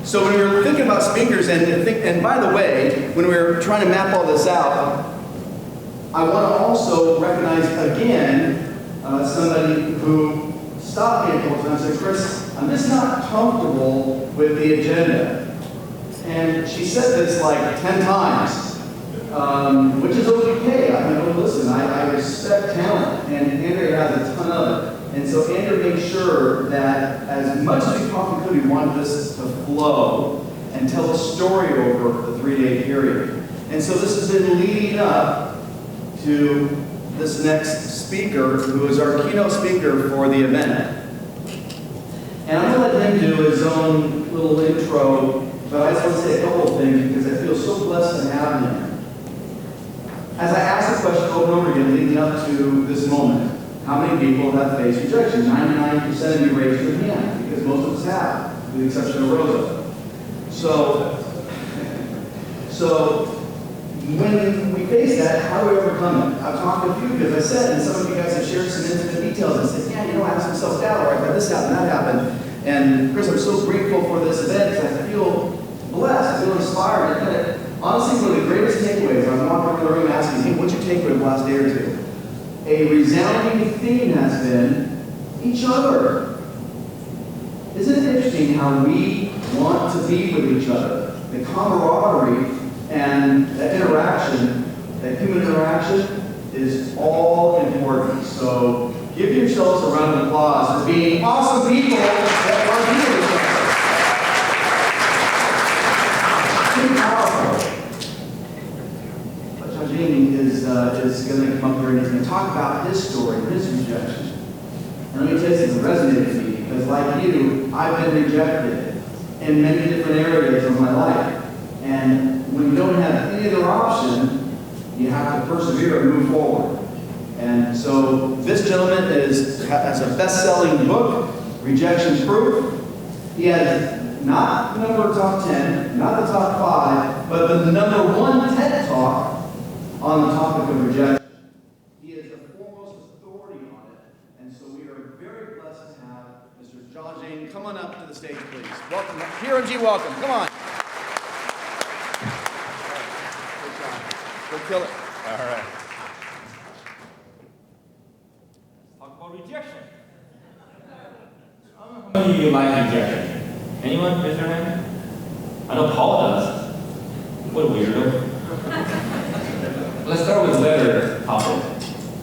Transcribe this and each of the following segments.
So when we were thinking about speakers, and by the way, when we were trying to map all this out, I want to also recognize again somebody who stopped me a couple times and said, Chris, I'm just not comfortable with the agenda. And she said this like 10 times, which is okay. I mean, listen, I respect talent, and Andrea has a ton of it. And so Andrea made sure that as much as we possibly could, we wanted this to flow and tell a story over the 3-day period. And so this has been leading up to this next speaker, who is our keynote speaker for the event. And I'm going to let him do his own little intro, but I just want to say a couple of things because I feel so blessed to have him. As I asked the question over and over again leading up to this moment, how many people have faced rejection? 99% of you raised your hand, because most of us have, with the exception of Rosa. So when we face that, how do we overcome it? I've talked to a few, because I said, and some of you guys have shared some intimate details and said, yeah, I asked myself self-doubt, or I had this happen, that happened. And Chris, I'm so grateful for this event, because I feel blessed, I feel inspired. And honestly, one of the greatest takeaways, I'm walking around the room asking, hey, what's your takeaway of the last day or two? A resounding theme has been each other. Isn't it interesting how we want to be with each other? The camaraderie and that interaction, that human interaction, is all important. So give yourselves a round of applause for being awesome people that want to be with each other. Pretty powerful. But Jia Jiang is going to come up here and he's going to talk about his story, his rejection. And let me tell you something that resonated with me, because like you, I've been rejected in many different areas of my life. And when you don't have any other option, you have to persevere and move forward. And so this gentleman has a best-selling book, Rejection Proof. He has not the number top 10, not the top 5, but the number 1 TED Talk on the topic of rejection. He is the foremost authority on it. And so we are very blessed to have Mr. Jia Jiang. Come on up to the stage, please. Welcome. PRMG, welcome. Come on. Go kill it. All right. Let's talk about rejection. How many of you like rejection? Anyone? Raise your hand. I know Paul does. What a weirdo. Let's start with letter topic.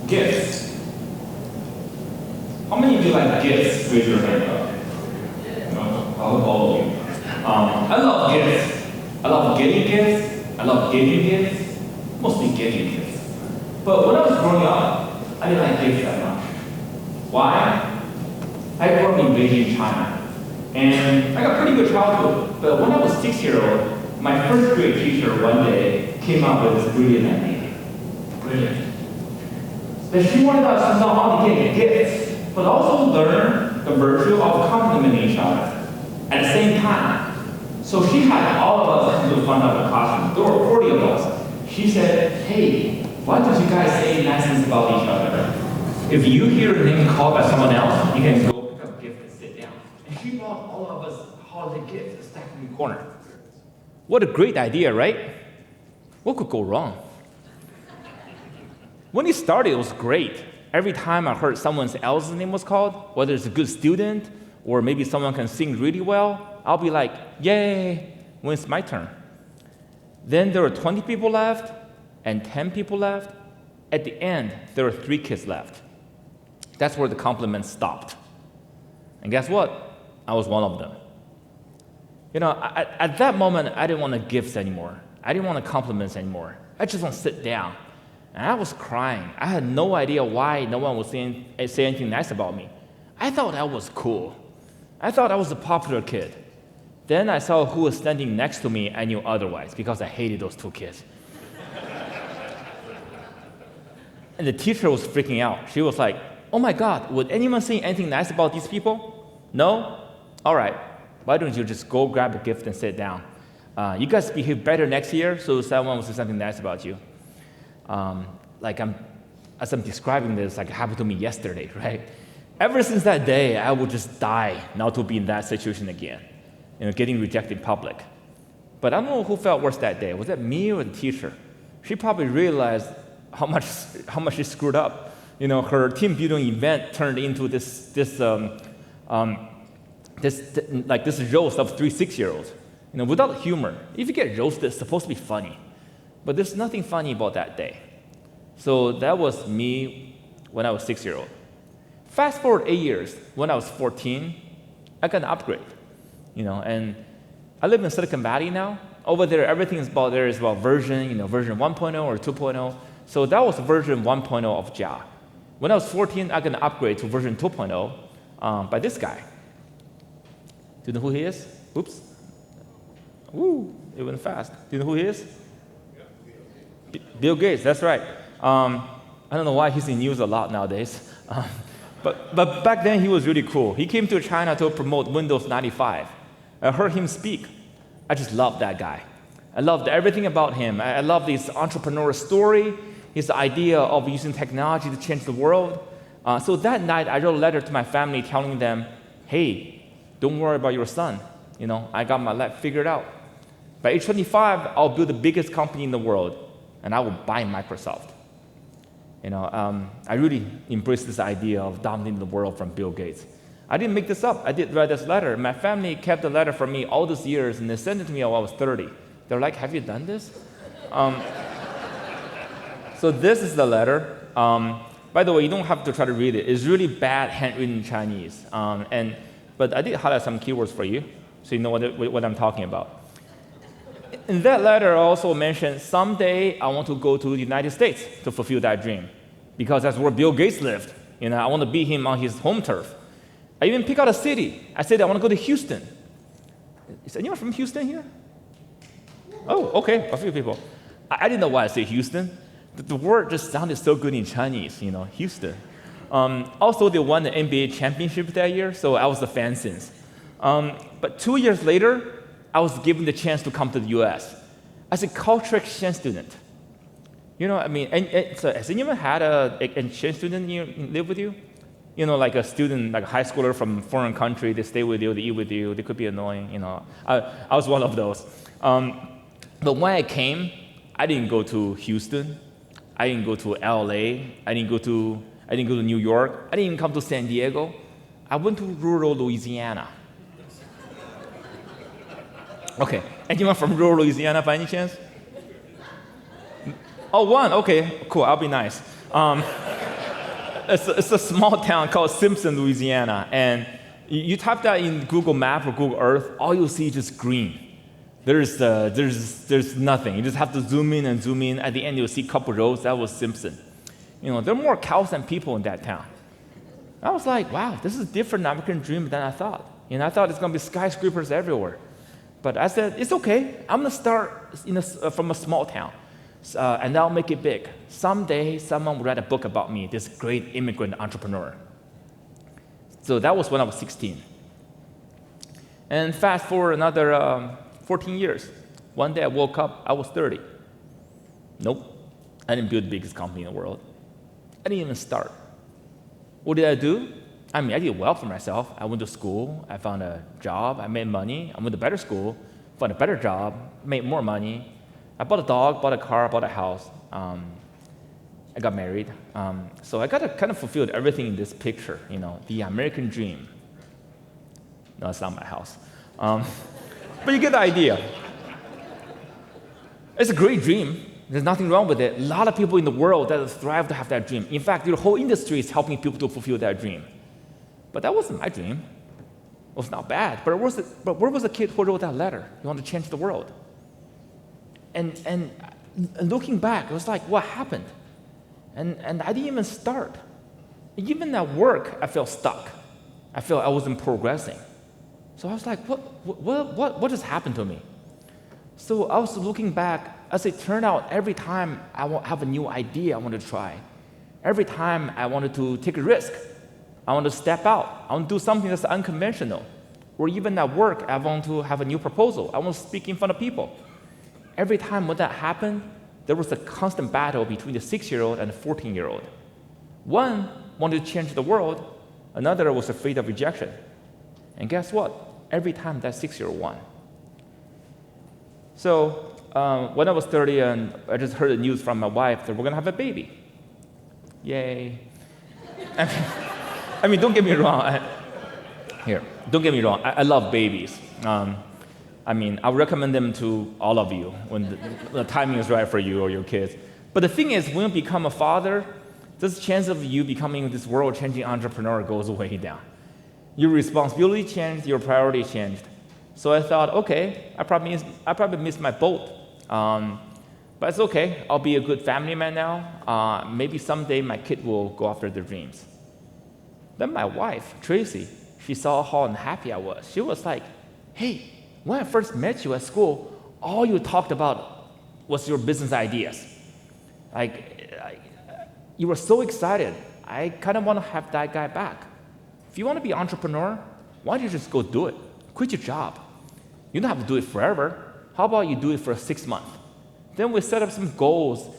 Gifts. How many of you like gifts? Raise your hand up. No, all of you. I love gifts. I love getting gifts. I love giving gifts. Mostly getting gifts. But when I was growing up, I didn't like gifts that much. Why? I grew up in Beijing, China. And I got pretty good childhood. But when I was 6-year-old, my first grade teacher one day came up with this brilliant idea. Brilliant. That she wanted us to not only get gifts, but also learn the virtue of complimenting each other at the same time. So she had all of us come to the front of the classroom. There were 40 of us. She said, hey, why don't you guys say nice things about each other? If you hear a name called by someone else, you can go pick up a gift and sit down. And she brought all of us holiday gifts and stacked in the corner. What a great idea, right? What could go wrong? When it started, it was great. Every time I heard someone else's name was called, whether it's a good student or maybe someone can sing really well, I'll be like, yay, when it's my turn. Then there were 20 people left and 10 people left. At the end, there were 3 kids left. That's where the compliments stopped. And guess what? I was one of them. You know, at that moment, I didn't want gifts anymore. I didn't want compliments anymore. I just want to sit down. And I was crying. I had no idea why no one would say anything nice about me. I thought I was cool. I thought I was a popular kid. Then I saw who was standing next to me. I knew otherwise because I hated those 2 kids. And the teacher was freaking out. She was like, oh my God, would anyone say anything nice about these people? No? All right. Why don't you just go grab a gift and sit down? You guys behave better next year, so someone will say something nice about you. Like I'm as I'm describing this, like it happened to me yesterday, right? Ever since that day, I would just die not to be in that situation again, getting rejected in public. But I don't know who felt worse that day. Was that me or the teacher? She probably realized how much she screwed up. Her team building event turned into this roast of 3 6-year-olds. Without humor. If you get roasted, it's supposed to be funny. But there's nothing funny about that day. So that was me when I was 6-year-old. Fast forward 8 years, when I was 14, I got an upgrade. And I live in Silicon Valley now. Over there, everything is about version, version 1.0 or 2.0. So that was version 1.0 of Jia. When I was 14, I got an upgrade to version 2.0 by this guy. Do you know who he is? Oops. Woo, it went fast. Do you know who he is? Bill Gates, that's right. I don't know why he's in news a lot nowadays. But back then, he was really cool. He came to China to promote Windows 95. I heard him speak. I just loved that guy. I loved everything about him. I loved his entrepreneurial story, his idea of using technology to change the world. So that night, I wrote a letter to my family telling them, hey, don't worry about your son. I got my life figured out. By age 25, I'll build the biggest company in the world, and I will buy Microsoft. I really embraced this idea of dominating the world from Bill Gates. I didn't make this up. I did write this letter. My family kept the letter from me all these years, and they sent it to me when I was 30. They're like, have you done this? So this is the letter. By the way, you don't have to try to read it. It's really bad handwritten Chinese. But I did highlight some keywords for you, so you know what I'm talking about. In that letter, I also mentioned someday I want to go to the United States to fulfill that dream, because that's where Bill Gates lived. I want to beat him on his home turf. I even pick out a city. I said I want to go to Houston. Is anyone from Houston here? Oh, okay, a few people. I didn't know why I said Houston. The word just sounded so good in Chinese, Houston. Also, they won the NBA championship that year, so I was a fan since. But 2 years later, I was given the chance to come to the U.S. as a cultural exchange student. So has anyone had an exchange student live with you? Like a student, like a high schooler from a foreign country, they stay with you, they eat with you, they could be annoying, I was one of those. But when I came, I didn't go to Houston, I didn't go to LA, I didn't go to New York, I didn't even come to San Diego. I went to rural Louisiana. Okay, anyone from rural Louisiana by any chance? Oh, one, okay, cool, I'll be nice. It's a small town called Simpson, Louisiana, and you type that in Google Maps or Google Earth, all you'll see is just green. There's nothing. You just have to zoom in and zoom in. At the end, you'll see a couple roads. That was Simpson. There are more cows than people in that town. I was like, wow, this is a different American dream than I thought. I thought it's going to be skyscrapers everywhere. But I said, it's okay. I'm going to start from a small town, and I'll make it big. Someday, someone will write a book about me, this great immigrant entrepreneur. So that was when I was 16. And fast forward another 14 years. One day I woke up, I was 30. Nope, I didn't build the biggest company in the world. I didn't even start. What did I do? I did well for myself. I went to school, I found a job, I made money. I went to better school, found a better job, made more money. I bought a dog, bought a car, bought a house. I got married. So I got to kind of fulfill everything in this picture, the American dream. No, it's not my house. But you get the idea. It's a great dream. There's nothing wrong with it. A lot of people in the world that thrive to have that dream. In fact, the whole industry is helping people to fulfill that dream. But that wasn't my dream. It was not bad. But where was the kid who wrote that letter? He wanted to change the world. And looking back, it was like, what happened? And I didn't even start. Even at work, I felt stuck. I felt I wasn't progressing. So I was like, what just happened to me? So I was looking back, as it turned out, every time I have a new idea I wanted to try, every time I wanted to take a risk, I want to step out, I want to do something that's unconventional, or even at work, I want to have a new proposal, I want to speak in front of people. Every time when that happened, there was a constant battle between the 6-year-old and the 14-year-old. One wanted to change the world, another was afraid of rejection. And guess what? Every time that 6-year-old won. So when I was 30, and I just heard the news from my wife that we're going to have a baby. Yay. I mean, don't get me wrong. Don't get me wrong. I love babies. I mean, I would recommend them to all of you when the timing is right for you or your kids. But the thing is, when you become a father, this chance of you becoming this world-changing entrepreneur goes way down. Your responsibility changed, your priority changed. So I thought, okay, I probably missed my boat. But it's okay. I'll be a good family man now. Maybe someday my kid will go after their dreams. Then my wife, Tracy, she saw how unhappy I was. She was like, hey, when I first met you at school, all you talked about was your business ideas. You were so excited. I kind of want to have that guy back. If you want to be an entrepreneur, why don't you just go do it? Quit your job. You don't have to do it forever. How about you do it for 6 months? Then we set up some goals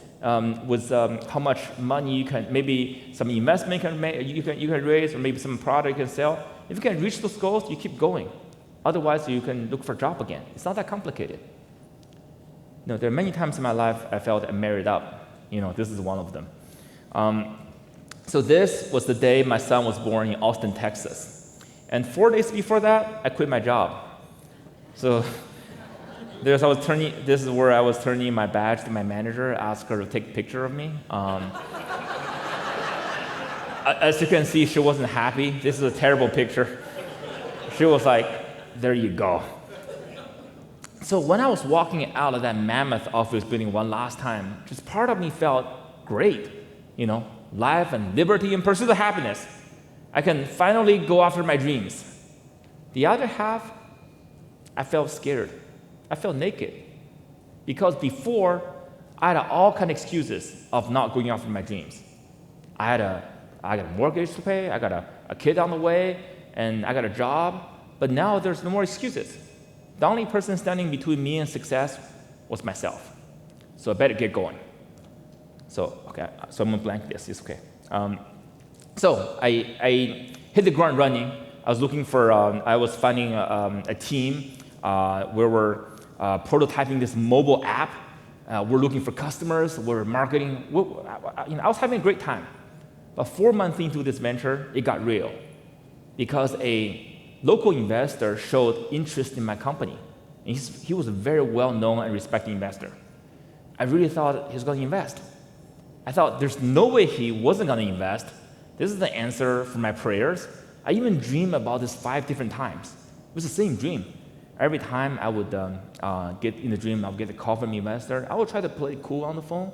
with how much money you can, maybe some investment you can raise, or maybe some product you can sell. If you can reach those goals, you keep going. Otherwise, you can look for a job again. It's not that complicated. There are many times in my life I felt I married up. This is one of them. So this was the day my son was born in Austin, Texas. And 4 days before that, I quit my job. So this is where I was turning in my badge to my manager, asked her to take a picture of me. As you can see, she wasn't happy. This is a terrible picture. She was like, there you go. So when I was walking out of that mammoth office building one last time, just part of me felt great. Life and liberty and pursuit of happiness. I can finally go after my dreams. The other half, I felt scared. I felt naked. Because before, I had all kind of excuses of not going after my dreams. I got a mortgage to pay, I got a kid on the way, and I got a job. But now there's no more excuses. The only person standing between me and success was myself. So I better get going. So I'm gonna blank this, it's okay. So I hit the ground running. I was finding a team where we're prototyping this mobile app. We're looking for customers, we're marketing. I was having a great time. But 4 months into this venture, it got real. Because a local investor showed interest in my company. And he was a very well-known and respected investor. I really thought he was going to invest. I thought there's no way he wasn't going to invest. This is the answer for my prayers. I even dreamed about this 5 different times. It was the same dream. Every time I would get in the dream, I would get a call from the investor. I would try to play it cool on the phone.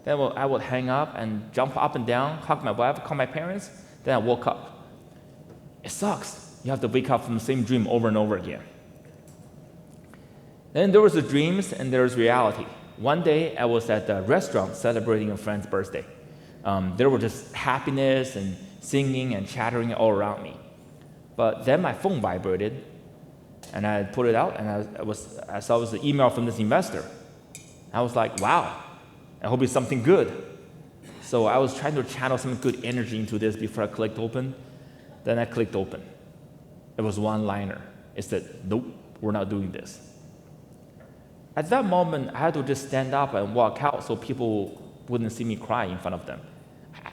Then I would hang up and jump up and down, hug my wife, call my parents. Then I woke up. It sucks. You have to wake up from the same dream over and over again. Then there was the dreams and there was reality. One day I was at a restaurant celebrating a friend's birthday. There were just happiness and singing and chattering all around me. But then my phone vibrated and I pulled it out and I saw it was an email from this investor. I was like, wow, I hope it's something good. So I was trying to channel some good energy into this before I clicked open. Then I clicked open. It was one-liner. It said, nope, we're not doing this. At that moment, I had to just stand up and walk out so people wouldn't see me cry in front of them.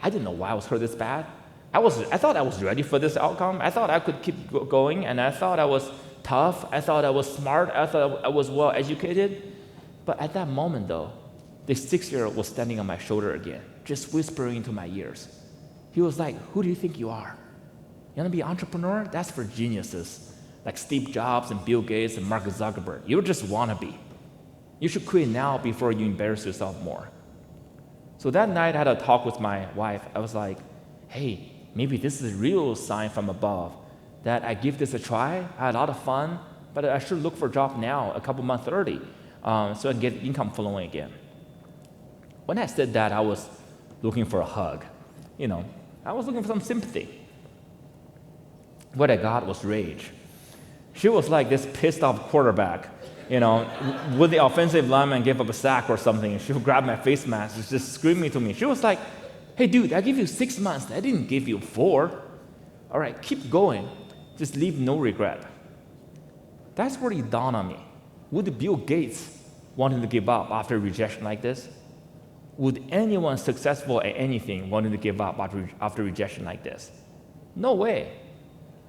I didn't know why I was hurt this bad. I thought I was ready for this outcome. I thought I could keep going, and I thought I was tough. I thought I was smart. I thought I was well-educated. But at that moment, though, this 6-year-old was standing on my shoulder again, just whispering into my ears. He was like, who do you think you are? You want to be an entrepreneur? That's for geniuses, like Steve Jobs and Bill Gates and Mark Zuckerberg. You just want to be. You should quit now before you embarrass yourself more. So that night, I had a talk with my wife. I was like, hey, maybe this is a real sign from above that I give this a try. I had a lot of fun, but I should look for a job now, a couple months early, so I can get income flowing again. When I said that, I was looking for a hug. I was looking for some sympathy. What I got was rage. She was like this pissed off quarterback, with the offensive lineman gave up a sack or something, and she would grab my face mask, just screaming to me. She was like, hey, dude, I give you 6 months. I didn't give you 4. All right, keep going. Just leave no regret. That's where it dawned on me. Would Bill Gates wanting to give up after rejection like this? Would anyone successful at anything wanting to give up after rejection like this? No way.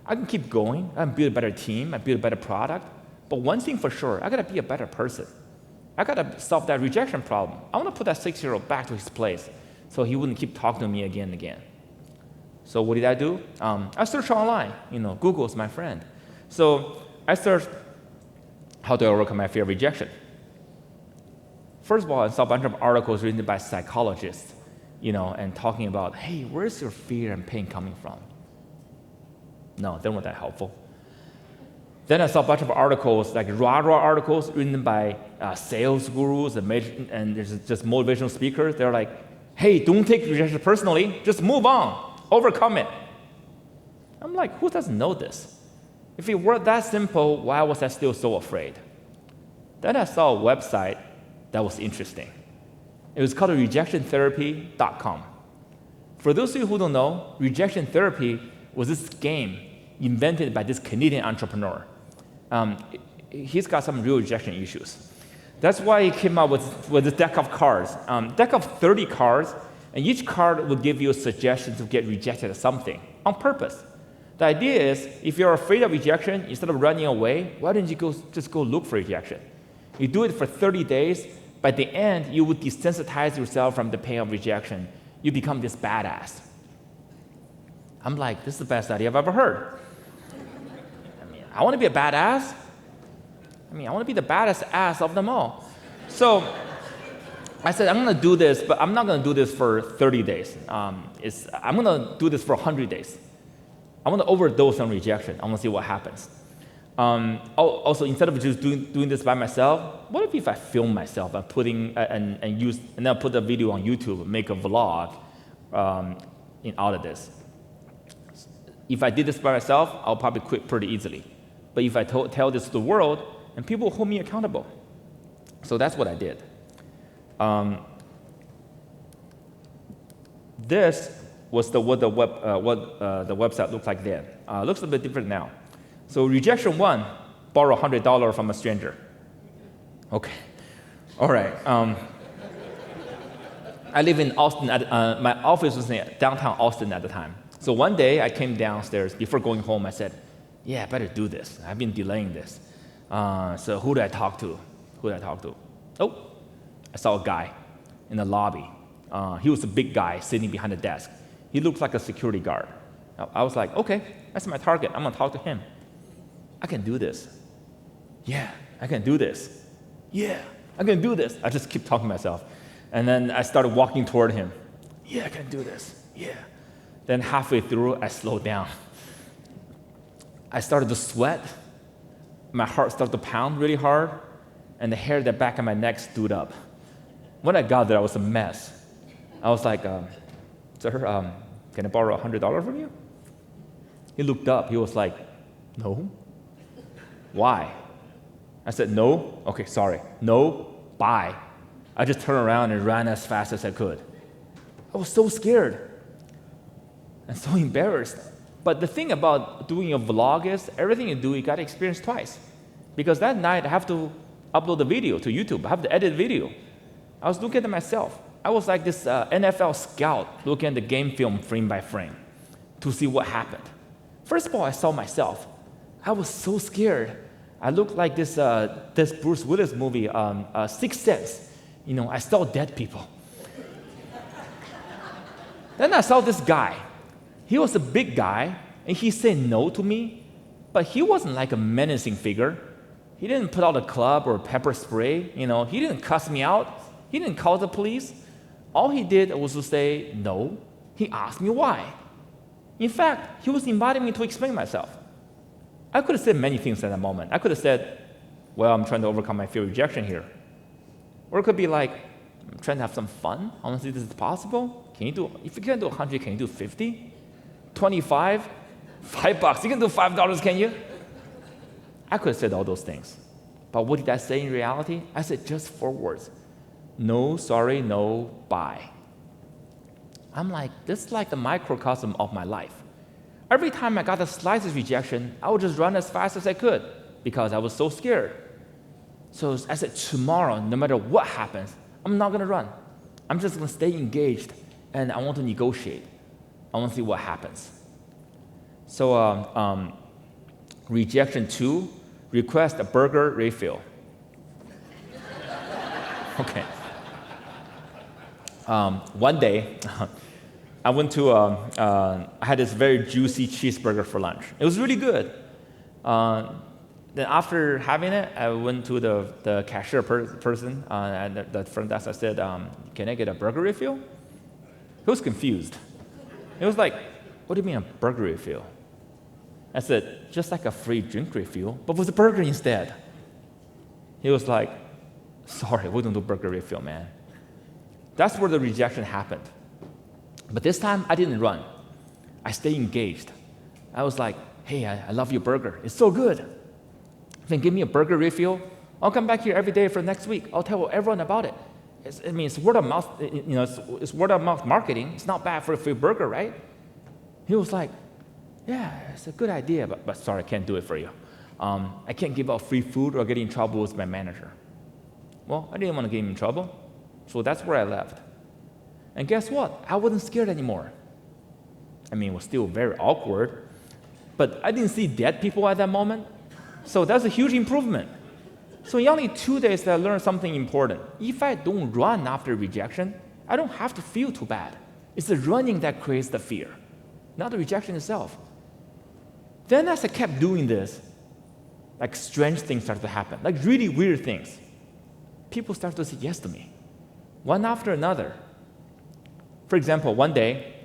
I can keep going. I can build a better team. I build a better product. But one thing for sure, I gotta be a better person. I gotta solve that rejection problem. I wanna put that 6-year-old back to his place so he wouldn't keep talking to me again and again. So what did I do? I searched online. Google's my friend. So I searched, how do I overcome my fear of rejection? First of all, I saw a bunch of articles written by psychologists, and talking about, hey, where's your fear and pain coming from? No, they weren't that helpful. Then I saw a bunch of articles, like rah-rah articles written by sales gurus and there's just motivational speakers. They're like, hey, don't take rejection personally. Just move on. Overcome it. I'm like, who doesn't know this? If it were that simple, why was I still so afraid? Then I saw a website that was interesting. It was called Rejectiontherapy.com. For those of you who don't know, rejection therapy was this game invented by this Canadian entrepreneur. He's got some real rejection issues. That's why he came up with a deck of cards, deck of 30 cards, and each card will give you a suggestion to get rejected at something on purpose. The idea is, if you're afraid of rejection, instead of running away, why don't you just go look for rejection? You do it for 30 days. By the end, you would desensitize yourself from the pain of rejection. You become this badass. I'm like, this is the best idea I've ever heard. I want to be a badass. I want to be the baddest ass of them all. So I said, I'm going to do this, but I'm not going to do this for 30 days. I'm going to do this for 100 days. I want to overdose on rejection. I want to see what happens. Also, instead of just doing this by myself, what if I film myself and and then put the video on YouTube, make a vlog out of this? If I did this by myself, I'll probably quit pretty easily. But if I tell this to the world, and people hold me accountable. So that's what I did. This was what the website looked like then. Looks a bit different now. So rejection 1, borrow $100 from a stranger. Okay, all right. I live in Austin. My office was in downtown Austin at the time. So one day I came downstairs. Before going home, I said, yeah, I better do this. I've been delaying this. So who do I talk to? Oh, I saw a guy in the lobby. He was a big guy sitting behind the desk. He looked like a security guard. I was like, okay, that's my target. I'm going to talk to him. I can do this. Yeah, I can do this. Yeah, I can do this. I just keep talking to myself. And then I started walking toward him. Yeah, I can do this. Yeah. Then halfway through, I slowed down. I started to sweat. My heart started to pound really hard, and the hair at the back of my neck stood up. When I got there, I was a mess. I was like, sir, can I borrow $100 from you? He looked up. He was like, no. Why? I said, no. Okay, sorry. No, bye. I just turned around and ran as fast as I could. I was so scared and so embarrassed. But the thing about doing a vlog is everything you do, you got to experience twice. Because that night, I have to upload the video to YouTube. I have to edit video. I was looking at myself. I was like this NFL scout looking at the game film frame by frame to see what happened. First of all, I saw myself. I was so scared. I looked like this Bruce Willis movie, Sixth Sense. I saw dead people. Then I saw this guy. He was a big guy, and he said no to me, but he wasn't like a menacing figure. He didn't put out a club or pepper spray. He didn't cuss me out. He didn't call the police. All he did was to say no. He asked me why. In fact, he was inviting me to explain myself. I could have said many things at that moment. I could have said, well, I'm trying to overcome my fear of rejection here. Or it could be like, I'm trying to have some fun. I want to see if this is possible. If you can't do 100, can you do 50? 25? $5? You can do $5, can you? I could have said all those things. But what did I say in reality? I said just 4 words. No, sorry, no, bye. I'm like, this is like the microcosm of my life. Every time I got the slightest rejection, I would just run as fast as I could because I was so scared. So I said, tomorrow, no matter what happens, I'm not going to run. I'm just going to stay engaged, and I want to negotiate. I want to see what happens. So rejection 2, request a burger refill. Okay. One day, I went to, I had this very juicy cheeseburger for lunch. It was really good. Then after having it, I went to the cashier person at the front desk. I said, can I get a burger refill? He was confused. He was like, what do you mean a burger refill? I said, just like a free drink refill, but with a burger instead. He was like, sorry, we don't do burger refill, man. That's where the rejection happened. But this time, I didn't run. I stayed engaged. I was like, hey, I love your burger. It's so good. Then give me a burger refill. I'll come back here every day for next week. I'll tell everyone about it. It's word of mouth. It's word of mouth marketing. It's not bad for a free burger, right? He was like, yeah, it's a good idea, but sorry, I can't do it for you. I can't give out free food or get in trouble with my manager. Well, I didn't want to get him in trouble, so that's where I left. And guess what? I wasn't scared anymore. It was still very awkward, but I didn't see dead people at that moment. So that's a huge improvement. So in only 2 days, I learned something important. If I don't run after rejection, I don't have to feel too bad. It's the running that creates the fear, not the rejection itself. Then as I kept doing this, like strange things started to happen, like really weird things. People started to say yes to me, one after another. For example, one day,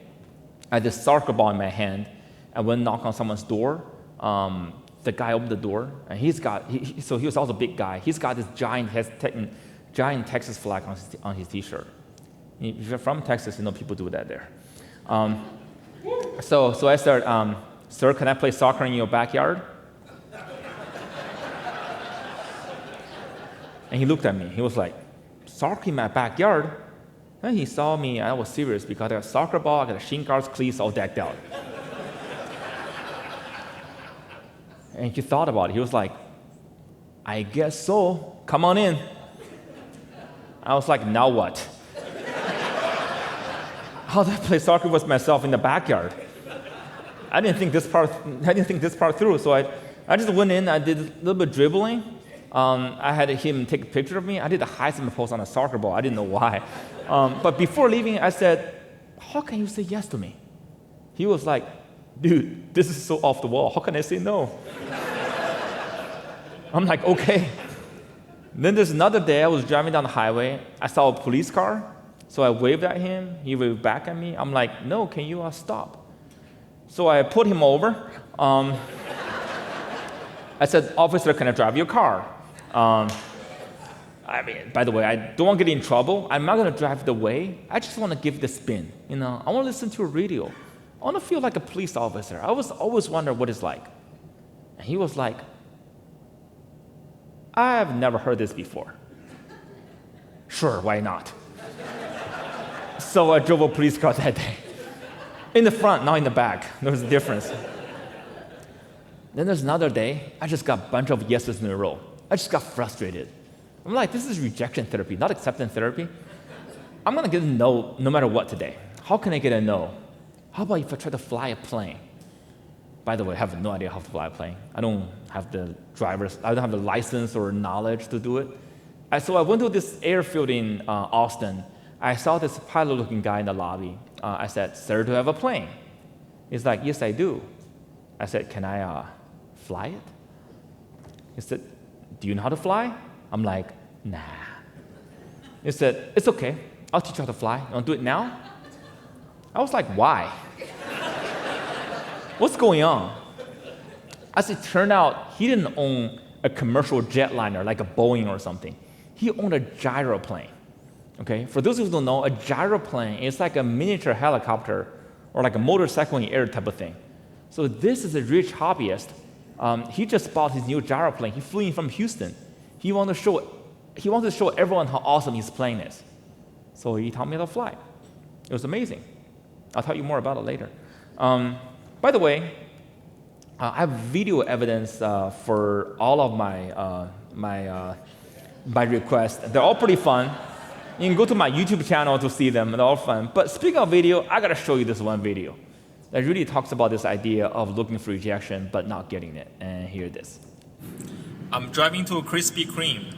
I had this soccer ball in my hand. I went and knocked on someone's door. The guy opened the door, and he was also a big guy. He's got this giant Texas flag on his T-shirt. If you're from Texas, you know people do that there. So I said, sir, can I play soccer in your backyard? And he looked at me. He was like, soccer in my backyard? And he saw me, I was serious because I got a soccer ball, I got a shin guards, cleats all decked out. And he thought about it. He was like, I guess so. Come on in. I was like, now what? How did I play soccer with myself in the backyard? I didn't think this part through. So I just went in. I did a little bit of dribbling. I had him take a picture of me. I did a Heisman pose on a soccer ball. I didn't know why. But before leaving, I said, how can you say yes to me? He was like, dude, this is so off the wall. How can I say no? I'm like, okay. Then there's another day, I was driving down the highway. I saw a police car. So I waved at him. He waved back at me. I'm like, no, can you stop? So I put him over. I said, officer, can I drive your car? By the way, I don't want to get in trouble. I'm not going to drive the way. I just want to give it a spin. I want to listen to a radio. I want to feel like a police officer. I was always wondering what it's like. And he was like, I've never heard this before. Sure, why not? So I drove a police car that day. In the front, not in the back. There was a difference. Then there's another day, I just got a bunch of yeses in a row. I just got frustrated. I'm like, this is rejection therapy, not acceptance therapy. I'm going to get a no matter what today. How can I get a no? How about if I try to fly a plane? By the way, I have no idea how to fly a plane. I don't have the license or knowledge to do it. So I went to this airfield in Austin. I saw this pilot-looking guy in the lobby. I said, sir, do you have a plane? He's like, yes, I do. I said, can I fly it? He said, do you know how to fly? I'm like, nah. He said, it's okay. I'll teach you how to fly. You want to do it now? I was like, why? What's going on? As it turned out, he didn't own a commercial jetliner like a Boeing or something. He owned a gyroplane. Okay? For those who don't know, a gyroplane is like a miniature helicopter or like a motorcycle in the air type of thing. So this is a rich hobbyist. He just bought his new gyroplane. He flew in from Houston. He wanted to show everyone how awesome his plane is. So he taught me how to fly. It was amazing. I'll tell you more about it later. By the way, I have video evidence for all of my requests. They're all pretty fun. You can go to my YouTube channel to see them. They're all fun. But speaking of video, I gotta show you this one video that really talks about this idea of looking for rejection but not getting it. And here it is. I'm driving to a Krispy Kreme.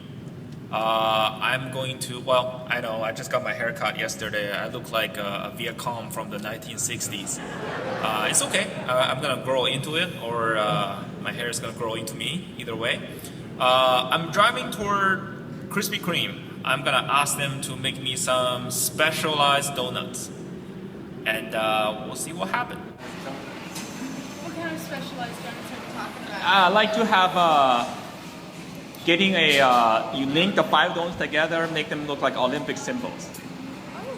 I'm going to, well, I know, I just got my haircut yesterday. I look like a Viet Cong from the 1960s. It's okay. I'm gonna grow into it, or my hair is gonna grow into me, either way. I'm driving toward Krispy Kreme. I'm gonna ask them to make me some specialized donuts. And we'll see what happens. What kind of specialized donuts are we talking about? I like to have getting you link the 5 donuts together, make them look like Olympic symbols. Oh.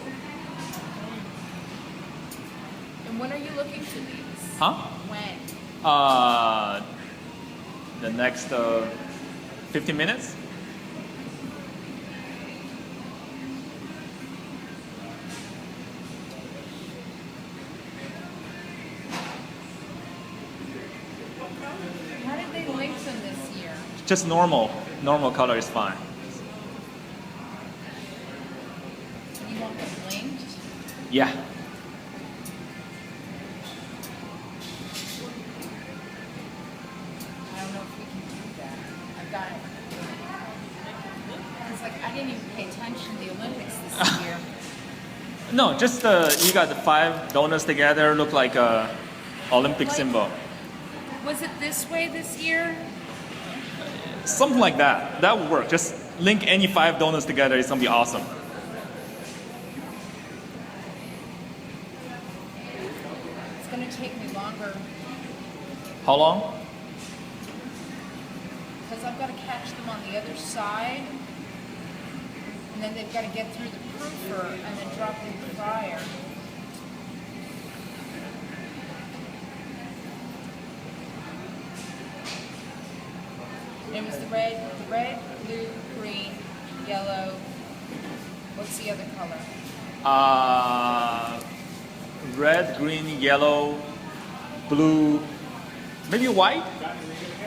And when are you looking for these? Huh? When? The next 15 minutes? How did they link them this year? Just normal color is fine. You want them linked? Yeah. I don't know if we can do that. I've got it. It's like I didn't even pay attention to the Olympics this year. No, just you got the 5 donuts together, look like a Olympic symbol. Was it this way this year? Something like that. That would work. Just link any 5 donuts together. It's gonna be awesome. It's going to take me longer How long? because I've got to catch them on the other side. And then they've got to get through the proofer and then drop in the fryer. It was the red, blue, green, yellow. What's the other color? Red, green, yellow, blue, maybe white?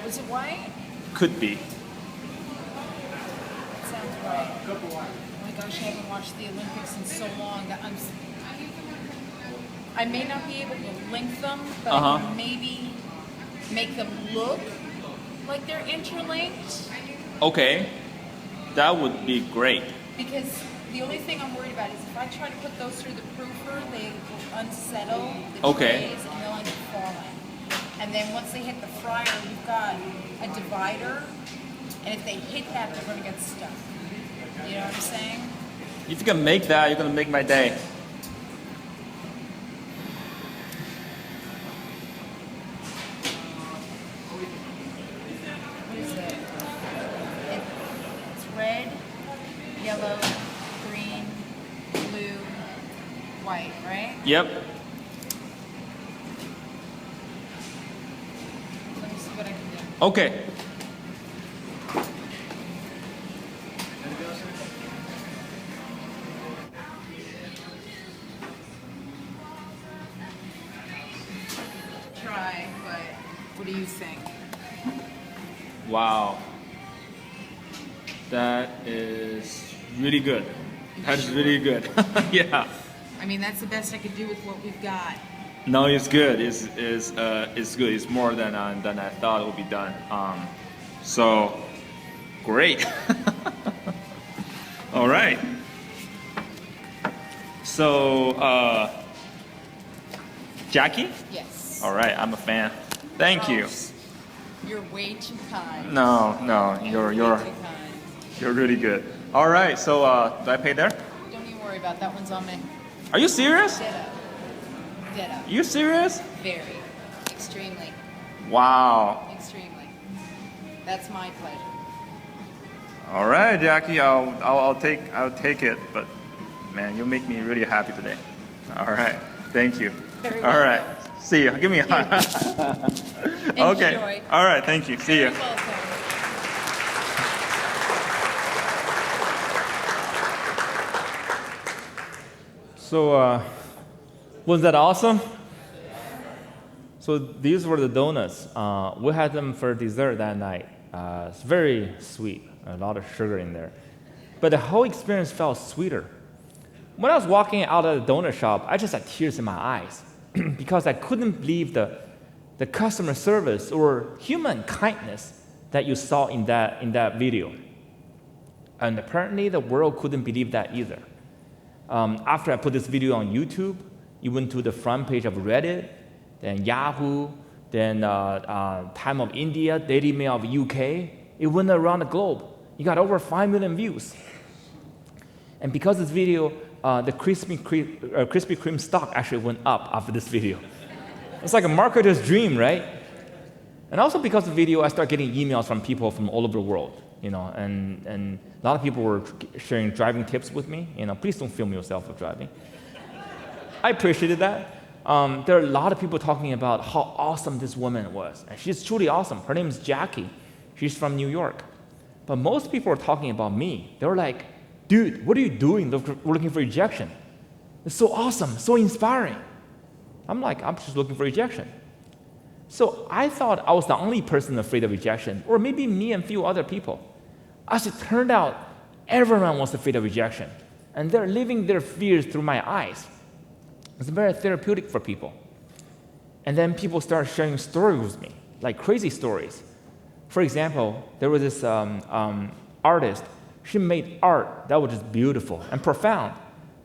Was it white? Could be. That sounds right. Oh my gosh, I haven't watched the Olympics in so long that I may not be able to link them, but I can maybe make them look like they're interlinked. Okay, that would be great. Because the only thing I'm worried about is if I try to put those through the proofer, they will unsettle the trays and they'll end up falling. And then once they hit the fryer, we've got a divider, and if they hit that, they're going to get stuck. You know what I'm saying? If you can make that, you're gonna make my day. What is it? It's red, yellow, green, blue, white, right? Yep. Let me see what I can do. Okay. Try, but what do you think? Wow. That is really good. That is really good. Yeah. I mean, that's the best I could do with what we've got. No, it's good. It's good. It's more than I thought it would be done. So great. All right. So Jackie? Yes. All right, I'm a fan. Thank you. You're way too kind. No, you're way too kind. you're really good. All right, so do I pay there? Don't even worry about that. One's on me. Are you serious? Ditto. Ditto. You serious? Very. Extremely. Wow. Extremely. That's my pleasure. All right, Jackie, I'll take it. But man, you make me really happy today. All right, thank you. Very All well. right, see you. Give me a hug. Okay. Enjoy. All right, thank you. See you. Very welcome. So Was that awesome? So these were the donuts. We had them for dessert that night. It's very sweet, a lot of sugar in there. But the whole experience felt sweeter. When I was walking out of the donut shop, I just had tears in my eyes because I couldn't believe the customer service or human kindness that you saw in that video. And apparently the world couldn't believe that either. After I put this video on YouTube, it went to the front page of Reddit, then Yahoo, then Time of India, Daily Mail of UK. It went around the globe. It got over 5 million views. And because of this video, the Krispy Kreme stock actually went up after this video. It's like a marketer's dream, right? And also because of the video, I started getting emails from people from all over the world, and a lot of people were sharing driving tips with me. Please don't film yourself with driving. I appreciated that. There are a lot of people talking about how awesome this woman was. And she's truly awesome. Her name is Jackie. She's from New York. But most people are talking about me. They were like, dude, what are you doing? We're looking for rejection. It's so awesome, so inspiring. I'm like, I'm just looking for rejection. So I thought I was the only person afraid of rejection, or maybe me and a few other people. As it turned out, everyone was afraid of rejection. And they're living their fears through my eyes. It's very therapeutic for people. And then people start sharing stories with me, like crazy stories. For example, there was this artist. She made art that was just beautiful and profound,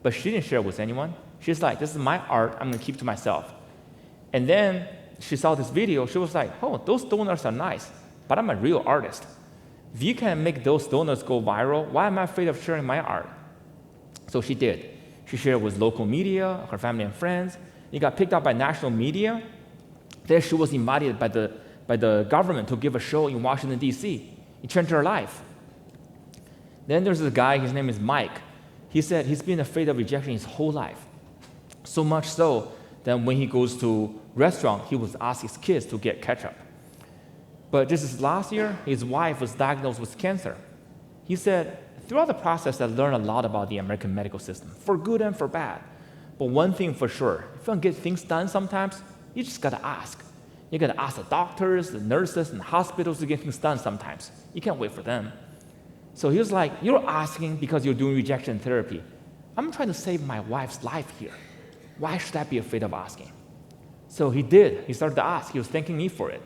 but she didn't share it with anyone. She's like, this is my art, I'm gonna keep to myself. And then she saw this video, she was like, oh, those donuts are nice, but I'm a real artist. If you can make those donuts go viral, why am I afraid of sharing my art? So she did. She shared it with local media, her family and friends. It got picked up by national media. Then she was invited by the government to give a show in Washington, D.C. It changed her life. Then there's this guy, his name is Mike. He said he's been afraid of rejection his whole life. So much so that when he goes to restaurant, he would ask his kids to get ketchup. But just this last year, his wife was diagnosed with cancer. He said, throughout the process, I learned a lot about the American medical system, for good and for bad. But one thing for sure, if you want to get things done sometimes, you just got to ask. You got to ask the doctors, the nurses, and the hospitals to get things done sometimes. You can't wait for them. So he was like, you're asking because you're doing rejection therapy. I'm trying to save my wife's life here. Why should I be afraid of asking? So he did. He started to ask. He was thanking me for it.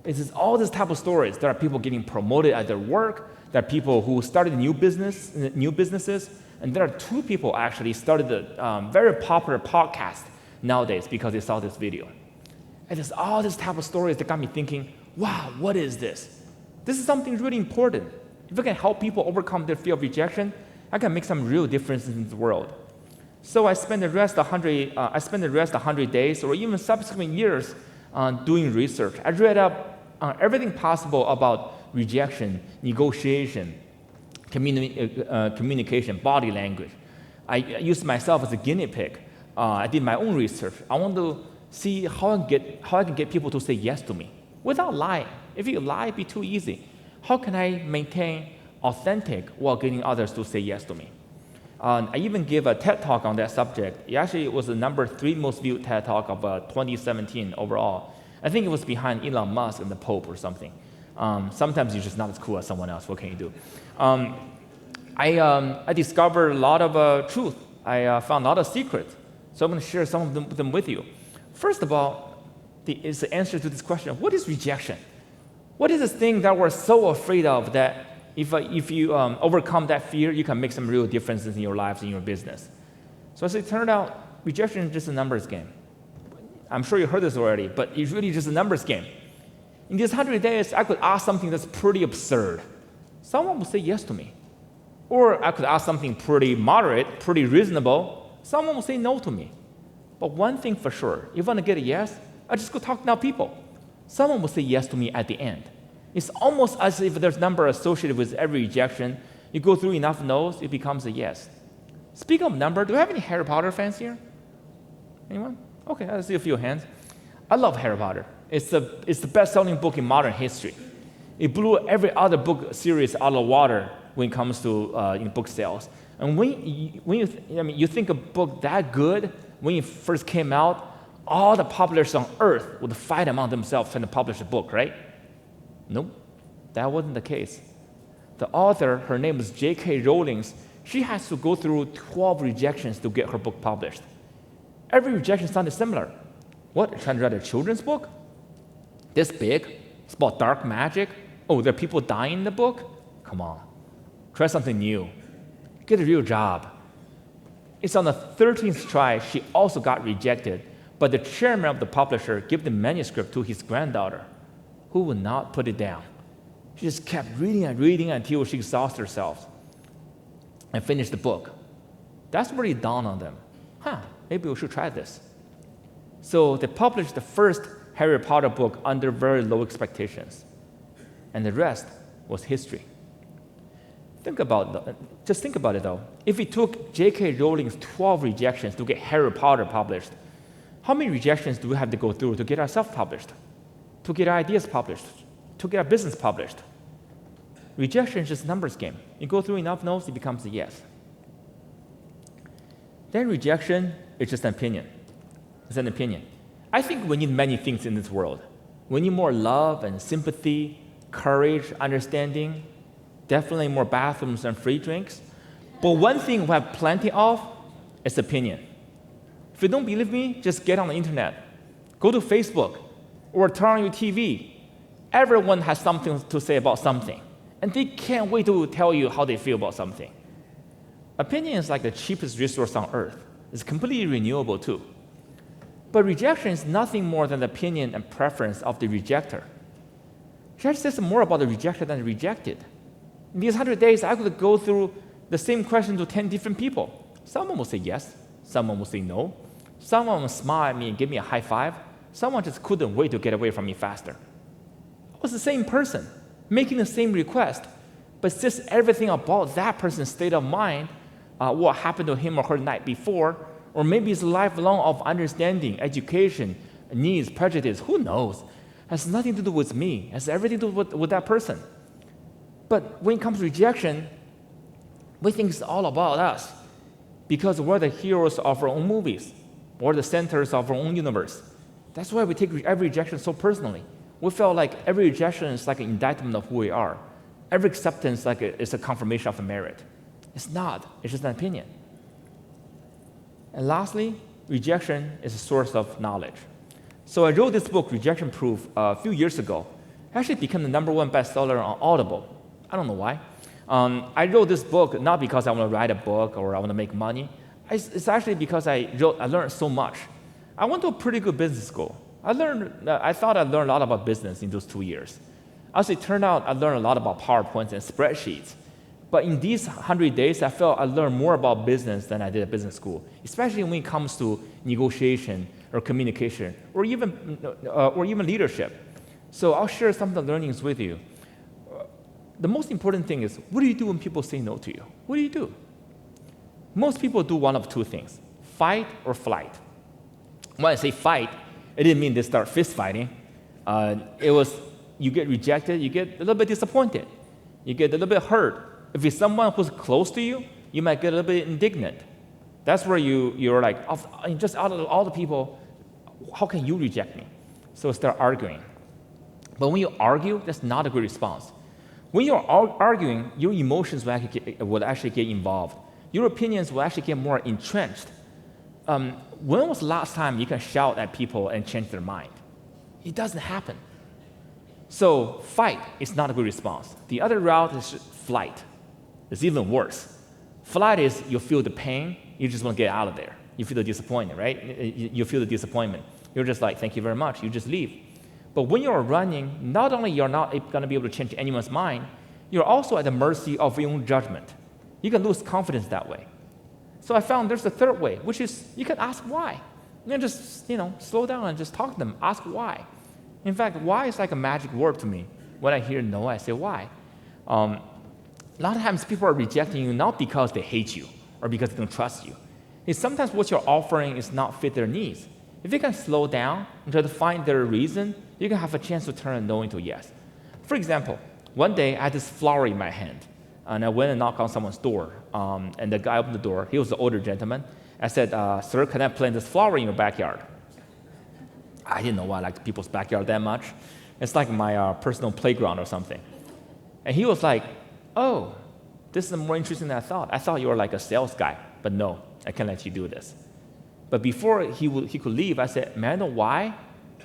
It's all this type of stories. There are people getting promoted at their work. There are people who started new businesses. And there are 2 people actually started a very popular podcast nowadays because they saw this video. And there's all this type of stories that got me thinking, wow, what is this? This is something really important. If I can help people overcome their fear of rejection, I can make some real differences in the world. So I spent the rest 100 days or even subsequent years doing research. I read up everything possible about rejection, negotiation, communication, body language. I used myself as a guinea pig. I did my own research. I want to see how I can get people to say yes to me without lying. If you lie, it'd be too easy. How can I maintain authentic while getting others to say yes to me? I even gave a TED Talk on that subject. It was the number 3 most viewed TED Talk of 2017 overall. I think it was behind Elon Musk and the Pope or something. Sometimes you're just not as cool as someone else. What can you do? I discovered a lot of truth. I found a lot of secrets. So I'm going to share some of them with you. First of all, is the answer to this question: what is rejection? What is this thing that we're so afraid of that if you overcome that fear, you can make some real differences in your lives, in your business? So as it turned out, rejection is just a numbers game. I'm sure you heard this already, but it's really just a numbers game. In these 100 days, I could ask something that's pretty absurd. Someone would say yes to me. Or I could ask something pretty moderate, pretty reasonable. Someone will say no to me. But one thing for sure, if I want to get a yes, I just go talk to people. Someone will say yes to me at the end. It's almost as if there's a number associated with every rejection. You go through enough no's, it becomes a yes. Speaking of number, do we have any Harry Potter fans here? Anyone? Okay, I see a few hands. I love Harry Potter. It's the best-selling book in modern history. It blew every other book series out of the water when it comes to book sales. And when you think a book that good, when it first came out, all the publishers on earth would fight among themselves trying to publish a book, right? Nope, that wasn't the case. The author, her name is J.K. Rowling, she has to go through 12 rejections to get her book published. Every rejection sounded similar. What, trying to write a children's book? This big? It's about dark magic? Oh, there are people dying in the book? Come on, try something new. Get a real job. It's on the 13th try she also got rejected, but the chairman of the publisher gave the manuscript to his granddaughter, who would not put it down. She just kept reading and reading until she exhausted herself and finished the book. That's where it dawned on them. Maybe we should try this. So they published the first Harry Potter book under very low expectations. And the rest was history. Just think about it though. If it took J.K. Rowling's 12 rejections to get Harry Potter published, how many rejections do we have to go through to get ourselves published, to get our ideas published, to get our business published? Rejection is just a numbers game. You go through enough no's, it becomes a yes. Then rejection is just an opinion. It's an opinion. I think we need many things in this world. We need more love and sympathy, courage, understanding, definitely more bathrooms and free drinks. But one thing we have plenty of is opinion. If you don't believe me, just get on the internet. Go to Facebook or turn on your TV. Everyone has something to say about something, and they can't wait to tell you how they feel about something. Opinion is like the cheapest resource on earth. It's completely renewable too. But rejection is nothing more than the opinion and preference of the rejecter. It says more about the rejected than the rejected. In these 100 days, I could go through the same question to 10 different people. Someone will say yes, someone will say no, someone will smile at me and give me a high five, someone just couldn't wait to get away from me faster. It was the same person, making the same request, but it's just everything about that person's state of mind, what happened to him or her the night before, or maybe it's lifelong of understanding, education, needs, prejudice, who knows? Has nothing to do with me, has everything to do with that person. But when it comes to rejection, we think it's all about us because we're the heroes of our own movies, we're the centers of our own universe. That's why we take every rejection so personally. We feel like every rejection is like an indictment of who we are. Every acceptance is a confirmation of a merit. It's not, it's just an opinion. And lastly, rejection is a source of knowledge. So I wrote this book, Rejection Proof, a few years ago. It actually became the #1 bestseller on Audible. I don't know why. I wrote this book not because I want to write a book or I want to make money. It's actually because I learned so much. I went to a pretty good business school. I thought I learned a lot about business in those 2 years. Actually, it turned out I learned a lot about PowerPoints and spreadsheets. But in these 100 days, I felt I learned more about business than I did at business school, especially when it comes to negotiation or communication or even leadership. So I'll share some of the learnings with you. The most important thing is, what do you do when people say no to you? What do you do? Most people do one of two things, fight or flight. When I say fight, it didn't mean they start fist fighting. It was, you get rejected, you get a little bit disappointed. You get a little bit hurt. If it's someone who's close to you, you might get a little bit indignant. That's where you're like, just out of all the people, how can you reject me? So start arguing. But when you argue, that's not a good response. When you're arguing, your emotions will actually get involved. Your opinions will actually get more entrenched. When was the last time you can shout at people and change their mind? It doesn't happen. So fight is not a good response. The other route is flight. It's even worse. Flight is you feel the pain, you just want to get out of there. You feel the disappointment, right? You feel the disappointment. You're just like, thank you very much, you just leave. But when you're running, not only you're not going to be able to change anyone's mind, you're also at the mercy of your own judgment. You can lose confidence that way. So I found there's a third way, which is you can ask why. You can just, slow down and just talk to them, ask why. In fact, why is like a magic word to me. When I hear no, I say why. A lot of times people are rejecting you not because they hate you or because they don't trust you. It's sometimes what you're offering is not fit their needs. If you can slow down and try to find their reason, you can have a chance to turn a no into a yes. For example, one day I had this flower in my hand, and I went and knocked on someone's door, and the guy opened the door. He was an older gentleman, I said, sir, can I plant this flower in your backyard? I didn't know why I liked people's backyard that much. It's like my personal playground or something. And he was like, oh, this is more interesting than I thought. I thought you were like a sales guy, but no, I can't let you do this. But before he could leave, I said, may I know why?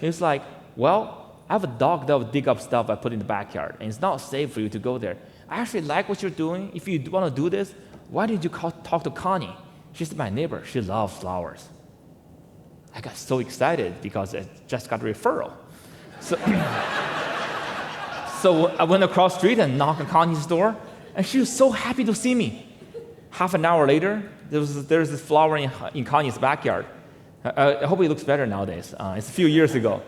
He was like, well, I have a dog that will dig up stuff I put in the backyard, and it's not safe for you to go there. I actually like what you're doing. If you want to do this, why did you talk to Connie? She's my neighbor. She loves flowers. I got so excited because I just got a referral. So, so I went across the street and knocked on Connie's door, and she was so happy to see me. Half an hour later, there's this flower in Connie's backyard. I hope it looks better nowadays. It's a few years ago.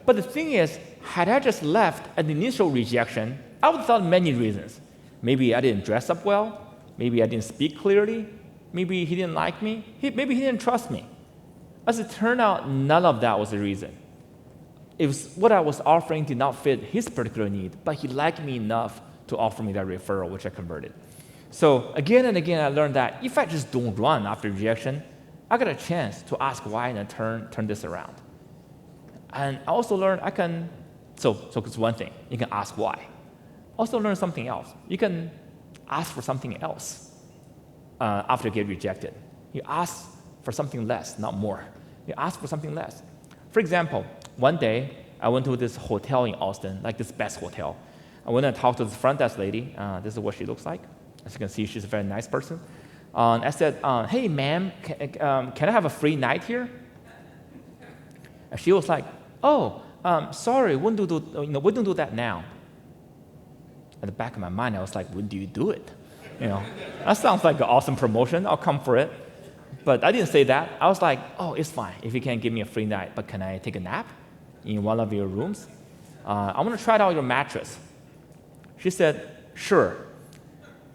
But the thing is, had I just left at the initial rejection, I would have thought many reasons. Maybe I didn't dress up well. Maybe I didn't speak clearly. Maybe he didn't like me. Maybe he didn't trust me. As it turned out, none of that was the reason. It was what I was offering did not fit his particular need, but he liked me enough to offer me that referral, which I converted. So again and again, I learned that if I just don't run after rejection, I got a chance to ask why and then turn this around. And I also learned so it's one thing, you can ask why. Also learn something else. You can ask for something else after you get rejected. You ask for something less, not more. You ask for something less. For example, one day, I went to this hotel in Austin, like this best hotel. I went and talked to the front desk lady. This is what she looks like. As you can see, she's a very nice person. I said, hey, ma'am, can I have a free night here? And she was like, oh, sorry, we don't do that now. At the back of my mind, I was like, when do you do it? That sounds like an awesome promotion. I'll come for it. But I didn't say that. I was like, oh, it's fine if you can't give me a free night, but can I take a nap in one of your rooms? I want to try out your mattress. She said, sure.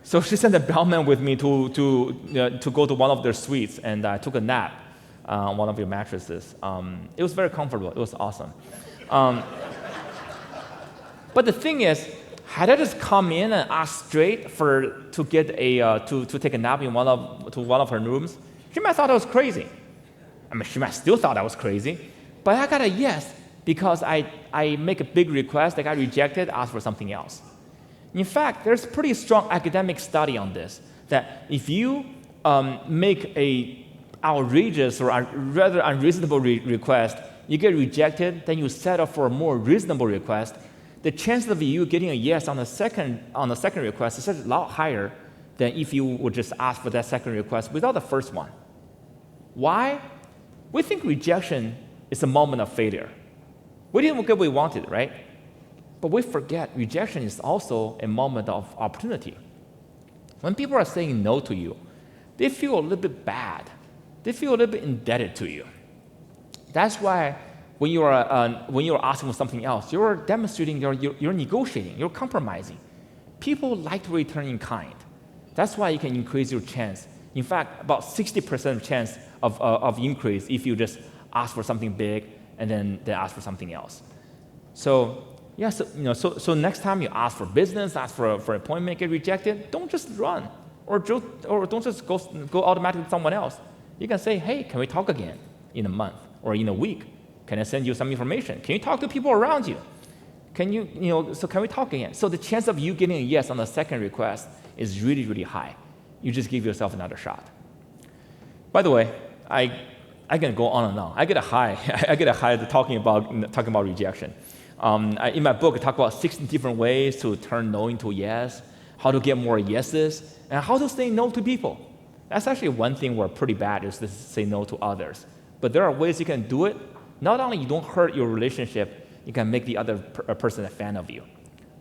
So she sent a bellman with me to go to one of their suites, and I took a nap on one of your mattresses. It was very comfortable. It was awesome. But the thing is, had I just come in and asked straight to take a nap in one of her rooms, she might have thought I was crazy. I mean, she might still thought I was crazy, but I got a yes because I make a big request, I got rejected, asked for something else. In fact, there's a pretty strong academic study on this, that if you make a outrageous or rather unreasonable request, you get rejected, then you settle for a more reasonable request, the chances of you getting a yes on the second request is a lot higher than if you would just ask for that second request without the first one. Why? We think rejection is a moment of failure. We didn't get what we wanted, right? But we forget rejection is also a moment of opportunity. When people are saying no to you, they feel a little bit bad. They feel a little bit indebted to you. That's why when you're asking for something else, you're demonstrating, you're negotiating, you're compromising. People like to return in kind. That's why you can increase your chance. In fact, about 60% chance of increase if you just ask for something big and then ask for something else. So yeah, so next time you ask for business, ask for an appointment, get rejected, don't just run or don't just go automatically to someone else. You can say, hey, can we talk again in a month or in a week? Can I send you some information? Can you talk to people around you? Can we talk again? So the chance of you getting a yes on the second request is really, really high. You just give yourself another shot. By the way, I can go on and on. I get a high. I get a high talking about rejection. In my book, I talk about 16 different ways to turn no into yes, how to get more yeses, and how to say no to people. That's actually one thing we're pretty bad is to say no to others. But there are ways you can do it. Not only you don't hurt your relationship, you can make the other person a fan of you.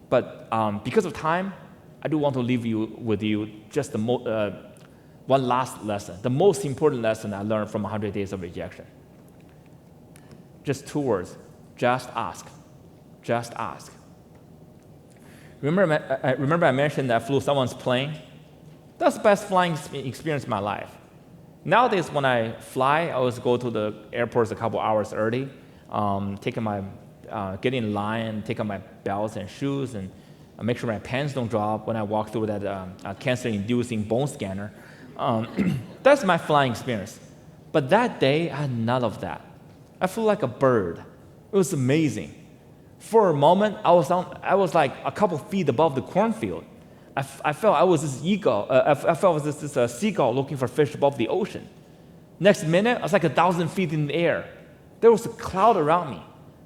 But because of time, I do want to leave with you just one last lesson, the most important lesson I learned from 100 Days of Rejection. Just 2 words, just ask. Just ask. Remember I mentioned that I flew someone's plane? That's the best flying experience in my life. Nowadays, when I fly, I always go to the airports a couple hours early, get in line, take out my belts and shoes, and make sure my pants don't drop when I walk through that cancer-inducing bone scanner. That's my flying experience. But that day, I had none of that. I flew like a bird. It was amazing. For a moment, I was like a couple feet above the cornfield. I felt I was this eagle. I felt I was this seagull looking for fish above the ocean. Next minute, I was like 1,000 feet in the air. There was a cloud around me.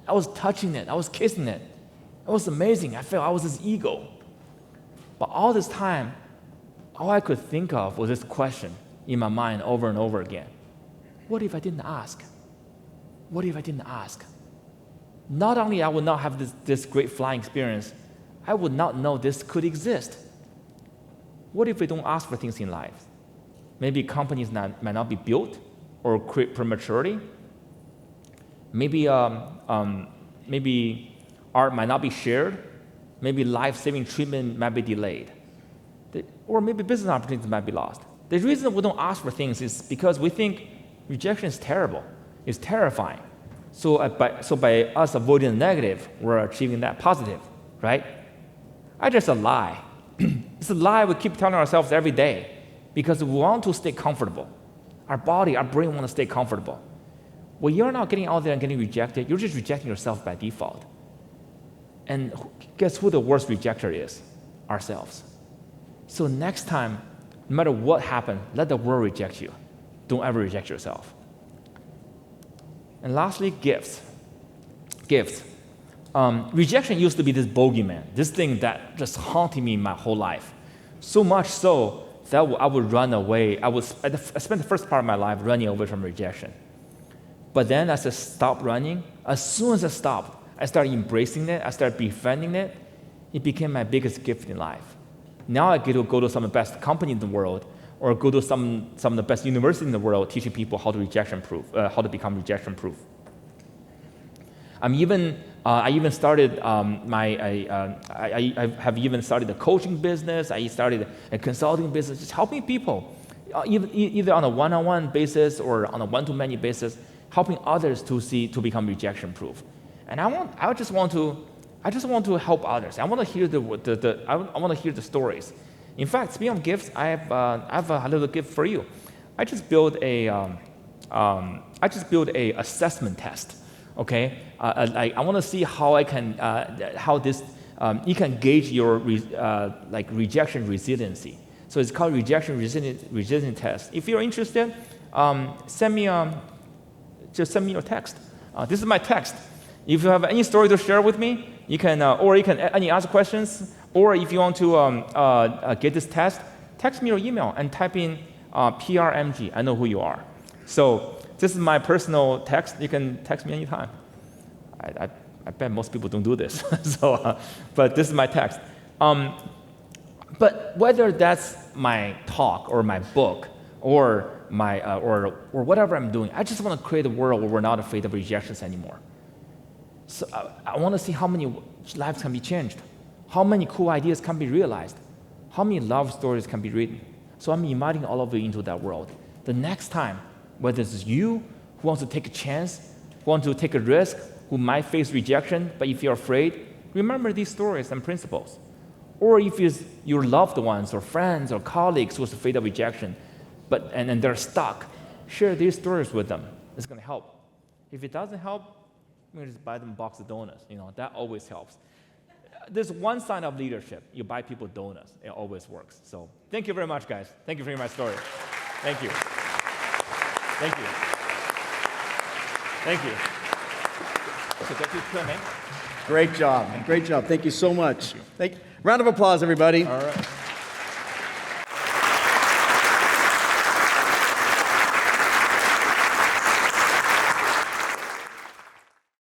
I was touching it. I was kissing it. It was amazing. I felt I was this eagle. But all this time, all I could think of was this question in my mind over and over again. What if I didn't ask? What if I didn't ask? Not only I would not have this great flying experience, I would not know this could exist. What if we don't ask for things in life? Maybe companies might not be built or create prematurely. Maybe maybe art might not be shared. Maybe life-saving treatment might be delayed. Or maybe business opportunities might be lost. The reason we don't ask for things is because we think rejection is terrible. It's terrifying. So by us avoiding the negative, we're achieving that positive, right? That's just a lie. It's a lie we keep telling ourselves every day because we want to stay comfortable. Our body, our brain want to stay comfortable. Well, you're not getting out there and getting rejected. You're just rejecting yourself by default. And guess who the worst rejecter is? Ourselves. So next time, no matter what happens, let the world reject you. Don't ever reject yourself. And lastly, gifts. Gifts. Rejection used to be this bogeyman, this thing that just haunted me my whole life. So much so that I would run away. I spent the first part of my life running away from rejection. But then as I stopped running, as soon as I stopped, I started embracing it, I started befriending it. It became my biggest gift in life. Now I get to go to some of the best companies in the world, or go to some of the best universities in the world, teaching people how to how to become rejection-proof. I even started I have even started a coaching business. I started a consulting business, just helping people, either on a one-on-one basis or on a one-to-many basis, helping others to become rejection-proof. And I just want to help others. I want to hear I want to hear the stories. In fact, speaking of gifts, I have a little gift for you. I just built a assessment test. Okay, I want to see how I can you can gauge your rejection resiliency. So it's called rejection resilience test. If you're interested, send me your text. This is my text. If you have any story to share with me, you can any other questions, or if you want to get this test, text me or email and type in PRMG. I know who you are. So this is my personal text. You can text me anytime. I bet most people don't do this. But this is my text. But whether that's my talk or my book or my or whatever I'm doing, I just want to create a world where we're not afraid of rejections anymore. So I want to see how many lives can be changed, how many cool ideas can be realized, how many love stories can be written. So I'm inviting all of you into that world. The next time, whether it's you who wants to take a chance, who wants to take a risk, who might face rejection, but if you're afraid, remember these stories and principles. Or if it's your loved ones or friends or colleagues who's afraid of rejection, and they're stuck, share these stories with them. It's going to help. If it doesn't help, you just buy them a box of donuts. That always helps. There's one sign of leadership. You buy people donuts. It always works. So thank you very much, guys. Thank you for hearing my story. Thank you. Thank you. Thank you. So get you Q&A. Great job. Great job. Thank you so much. Round of applause, everybody. All right.